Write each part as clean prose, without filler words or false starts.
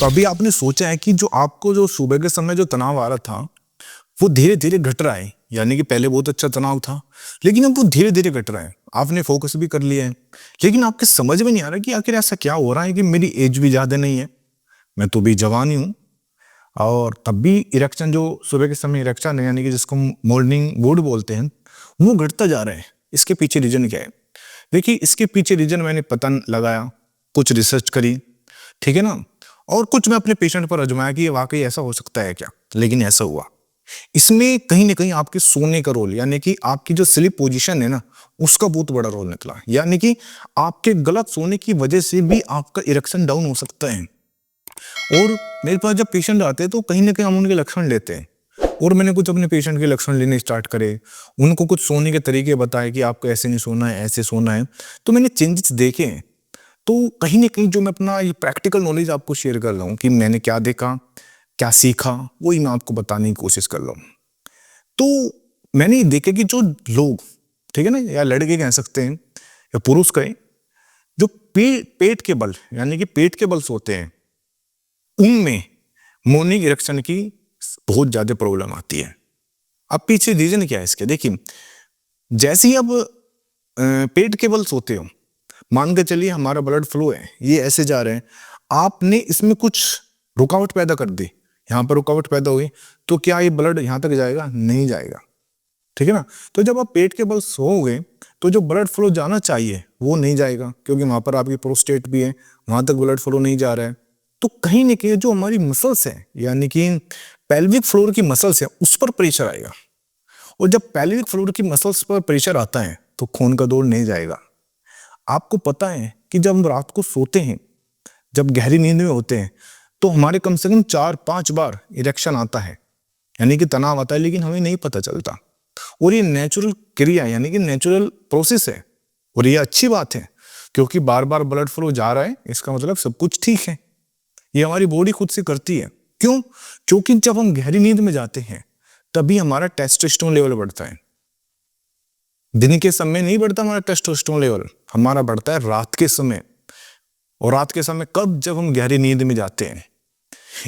तो अभी आपने सोचा है कि जो आपको जो सुबह के समय जो तनाव आ रहा था, वो धीरे-धीरे घट रहा है। यानी कि पहले बहुत अच्छा तनाव था, लेकिन अब वो धीरे-धीरे घट रहा है। आपने फ़ोकस भी कर लिया है, लेकिन आपके समझ में नहीं आ रहा कि आखिर ऐसा क्या हो रहा है कि मेरी एज भी ज़्यादा नहीं है, मैं तो अभी जवान ही हूँ और तब भी इरेक्शन जो सुबह के समय इरेक्शन है, यानी कि जिसको हम मॉर्निंग वुड बोलते हैं, वो घटता जा रहा है। इसके पीछे रीज़न क्या है? देखिए, इसके पीछे रीज़न मैंने पता लगाया, कुछ रिसर्च करी, ठीक है ना? और कुछ मैं अपने पेशेंट पर आजमाया कि ये वाक़ई ऐसा हो सकता है क्या? लेकिन ऐसा हुआ। इसमें कहीं न कहीं आपके सोने का रोल, यानी कि आपकी जो स्लीप पोज़ीशन है ना, उसका बहुत बड़ा रोल निकला। यानी कि आपके गलत सोने की वजह से भी आपका इरेक्शन डाउन हो सकता है। और मेरे पास जब पेशेंट आते हैं तो कहीं न कहीं हम उनके लक्षण लेते हैं और मैंने कुछ अपने पेशेंट के लक्षण लेने स्टार्ट करे। उनको कुछ सोने के तरीके बताए कि आपको ऐसे नहीं सोना है, ऐसे सोना है। तो मैंने चेंजेस देखे हैं। तो कहीं न कहीं जो मैं अपना ये प्रैक्टिकल नॉलेज आपको शेयर कर रहा हूँ कि मैंने क्या देखा, क्या सीखा, वही मैं आपको बताने की कोशिश कर रहा हूँ। तो मैंने ये देखा कि जो लोग, ठीक है ना, या लड़के कह सकते हैं या पुरुष कहें, जो पेट के बल, यानी कि पेट के बल सोते हैं, उनमें मॉर्निंग इरेक्शन की बहुत ज़्यादा प्रॉब्लम आती है। अब पीछे रीज़न क्या है इसके? देखिए, जैसे ही अब पेट के बल सोते हो, मान के चलिए हमारा ब्लड फ्लो है, ये ऐसे जा रहे हैं, आपने इसमें कुछ रुकावट पैदा कर दी, यहाँ पर रुकावट पैदा हुई, तो क्या ये ब्लड यहाँ तक जाएगा? नहीं जाएगा, ठीक है ना? तो जब आप पेट के बल सोओगे, तो जो ब्लड फ्लो जाना चाहिए, वो नहीं जाएगा, क्योंकि वहाँ पर आपकी प्रोस्टेट भी है, वहाँ तक ब्लड फ्लो नहीं जा रहा है। तो कहीं न कहीं जो हमारी मसल्स हैं, यानी कि पेल्विक फ्लोर की मसल्स हैं, उस पर प्रेशर आएगा और जब पेल्विक फ्लोर की मसल्स पर प्रेशर आता है, तो खून का दौड़ नहीं जाएगा। आपको पता है कि जब हम रात को सोते हैं, जब गहरी नींद में होते हैं, तो हमारे कम से कम 4-5 बार इरेक्शन आता है, यानी कि तनाव आता है, लेकिन हमें नहीं पता चलता। और ये नेचुरल क्रिया है, यानी कि नेचुरल प्रोसेस है और ये अच्छी बात है, क्योंकि बार-बार ब्लड फ्लो जा रहा है, इसका मतलब सब कुछ ठीक है। ये हमारी बॉडी खुद से करती है। क्यों? क्योंकि जब हम गहरी नींद में जाते हैं, तभी हमारा टेस्टोस्टेरोन लेवल बढ़ता है। दिन के समय नहीं बढ़ता हमारा टेस्टोस्टेरोन लेवल, हमारा बढ़ता है रात के समय। और रात के समय कब? जब हम गहरी नींद में जाते हैं।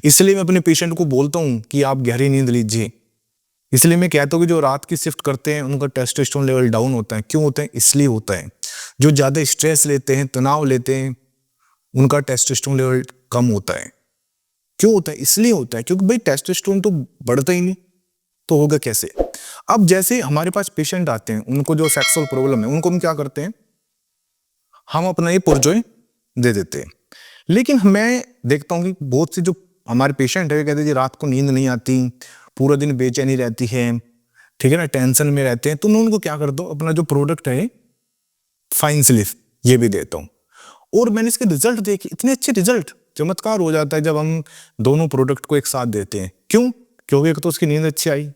इसलिए मैं अपने पेशेंट को बोलता हूँ कि आप गहरी नींद लीजिए। इसलिए मैं कहता हूँ कि जो रात की शिफ्ट करते हैं, उनका टेस्टोस्टेरोन लेवल डाउन होता है। क्यों होता है? इसलिए होता है। जो ज़्यादा स्ट्रेस लेते हैं, तनाव लेते हैं, उनका टेस्टोस्टेरोन लेवल कम होता है। क्यों होता है? इसलिए होता है क्योंकि भाई टेस्टोस्टेरोन तो बढ़ता ही नहीं, तो होगा कैसे? अब जैसे हमारे पास पेशेंट आते हैं, उनको जो सेक्सुअल प्रॉब्लम है, उनको हम क्या करते हैं? हम अपना ये पुरजोय दे देते हैं। लेकिन मैं देखता हूँ कि बहुत से जो हमारे पेशेंट है, वे कहते हैं जी रात को नींद नहीं आती, पूरा दिन बेचैनी रहती है, ठीक है ना, टेंशन में रहते हैं। तो मैं उनको क्या करता हूँ, अपना जो प्रोडक्ट है फाइन स्लीप, ये भी देता हूँ। और मैंने इसके रिजल्ट देखे, इतने अच्छे रिजल्ट, चमत्कार हो जाता है जब हम दोनों प्रोडक्ट को एक साथ देते हैं। क्यों? क्योंकि एक तो उसकी नींद अच्छी आई,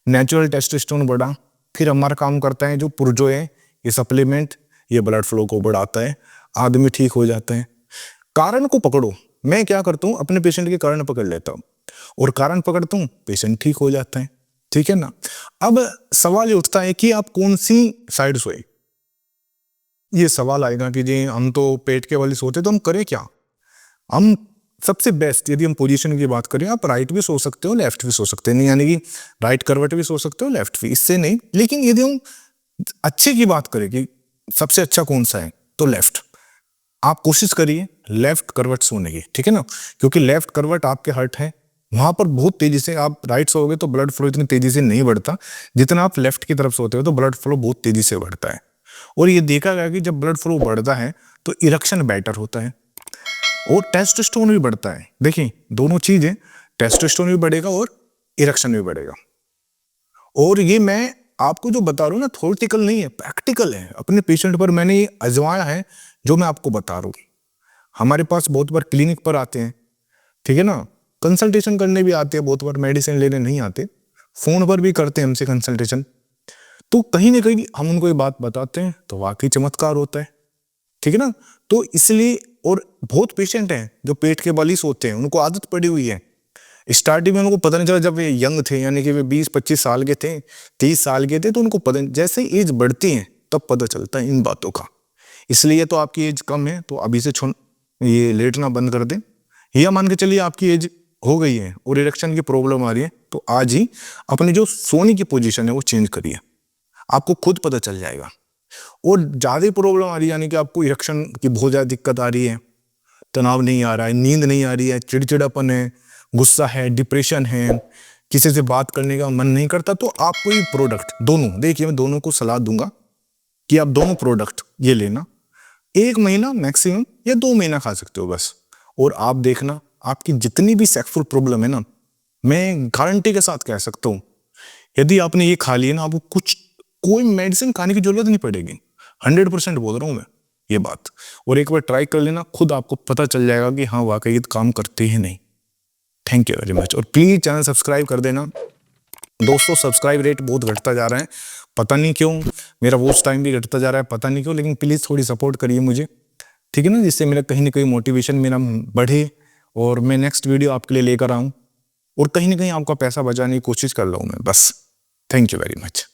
नेचुरल टेस्टोस्टेरोन बढ़ा, फिर हमारा काम करता है जो पुरजो है, ये सप्लीमेंट, ये ब्लड फ्लो को बढ़ाता है, आदमी ठीक हो जाता है। कारण को पकड़ो। मैं क्या करता हूँ, अपने पेशेंट के कारण पकड़ लेता हूँ और कारण पकड़ता हूँ, पेशेंट ठीक हो जाता है, ठीक है ना? अब सवाल ये उठता है कि आप कौन सी साइड सोए? ये सवाल आएगा कि जी हम तो पेट के वाली सोते, तो हम करें क्या? हम सबसे बेस्ट, यदि हम पोजीशन की बात करें, आप राइट भी सो सकते हो, लेफ्ट भी सो सकते हैं, नहीं यानी कि राइट करवट भी सो सकते हो, लेफ्ट भी, इससे नहीं। लेकिन यदि हम अच्छे की बात करें कि सबसे अच्छा कौन सा है, तो लेफ्ट। आप कोशिश करिए लेफ्ट करवट सोने की, ठीक है ना, क्योंकि लेफ्ट करवट आपके हार्ट है, वहां पर बहुत तेजी से, आप राइट सोओगे तो ब्लड फ्लो इतनी तेजी से नहीं बढ़ता, जितना आप लेफ्ट की तरफ सोते हो तो ब्लड फ्लो बहुत तेजी से बढ़ता है। और ये देखा गया कि जब ब्लड फ्लो बढ़ता है तो इरेक्शन बेटर होता है और टेस्टोस्टेरोन भी बढ़ता है। देखिए, दोनों चीजें, टेस्टोस्टेरोन भी बढ़ेगा और इरेक्शन भी बढ़ेगा। और ये मैं आपको जो बता रहा हूँ ना, थ्योरेटिकल नहीं है, प्रैक्टिकल है। अपने पेशेंट पर मैंने ये आजमाया है जो मैं आपको बता रहा हूँ। हमारे पास बहुत बार क्लिनिक पर आते हैं, ठीक है ना, कंसल्टेशन करने भी आते हैं, बहुत बार मेडिसिन लेने नहीं आते, फोन पर भी करते हैं हमसे कंसल्टेशन। तो कहीं ना कहीं हम उनको ये बात बताते हैं तो वाकई चमत्कार होता है, ठीक है ना। तो इसलिए, और बहुत पेशेंट हैं जो पेट के बल ही सोते हैं, उनको आदत पड़ी हुई है। स्टार्टिंग में उनको पता नहीं चला, जब वे यंग थे, यानी कि वे 20-25 साल के थे, 30 साल के थे, तो उनको पता नहीं, जैसे एज बढ़ती है तब पता चलता है इन बातों का। इसलिए तो आपकी एज कम है तो अभी से ये लेटना बंद कर दें, या मान के चलिए आपकी एज हो गई है और इरेक्शन की प्रॉब्लम आ रही है, तो आज ही अपनी जो सोने की पोजीशन है वो चेंज करिए, आपको खुद पता चल जाएगा। और ज़्यादा प्रॉब्लम आ रही है, यानी कि आपको इरेक्शन की बहुत ज़्यादा दिक्कत आ रही है, तनाव नहीं आ रहा है, नींद नहीं आ रही है, चिड़चिड़ापन है, गुस्सा है, डिप्रेशन है, किसी से बात करने का मन नहीं करता, तो आपको ये प्रोडक्ट दोनों, देखिए मैं दोनों को सलाह दूंगा कि आप दोनों प्रोडक्ट ये लेना, 1 महीना मैक्सिमम या 2 महीना खा सकते हो बस। और आप देखना आपकी जितनी भी सेक्सुअल प्रॉब्लम है ना, मैं गारंटी के साथ कह सकता हूँ, यदि आपने ये खा लिया ना, आपको कुछ कोई मेडिसिन खाने की जरूरत नहीं पड़ेगी। 100% बोल रहा हूँ मैं ये बात। और एक बार ट्राई कर लेना, खुद आपको पता चल जाएगा कि हाँ वाकई ये काम करते हैं नहीं। Thank you very much. और प्लीज चैनल सब्सक्राइब कर देना दोस्तों। सब्सक्राइब रेट बहुत घटता जा रहा है, पता नहीं क्यों, मेरा वॉच टाइम भी घटता जा रहा है, पता नहीं क्यों, लेकिन प्लीज थोड़ी सपोर्ट करिए मुझे, ठीक है ना, जिससे मेरा कहीं ना कहीं मोटिवेशन मेरा बढ़े और मैं नेक्स्ट वीडियो आपके लिए लेकर आऊँ और कहीं ना कहीं आपका पैसा बचाने की कोशिश कर रहा हूँ मैं बस। Thank you very much.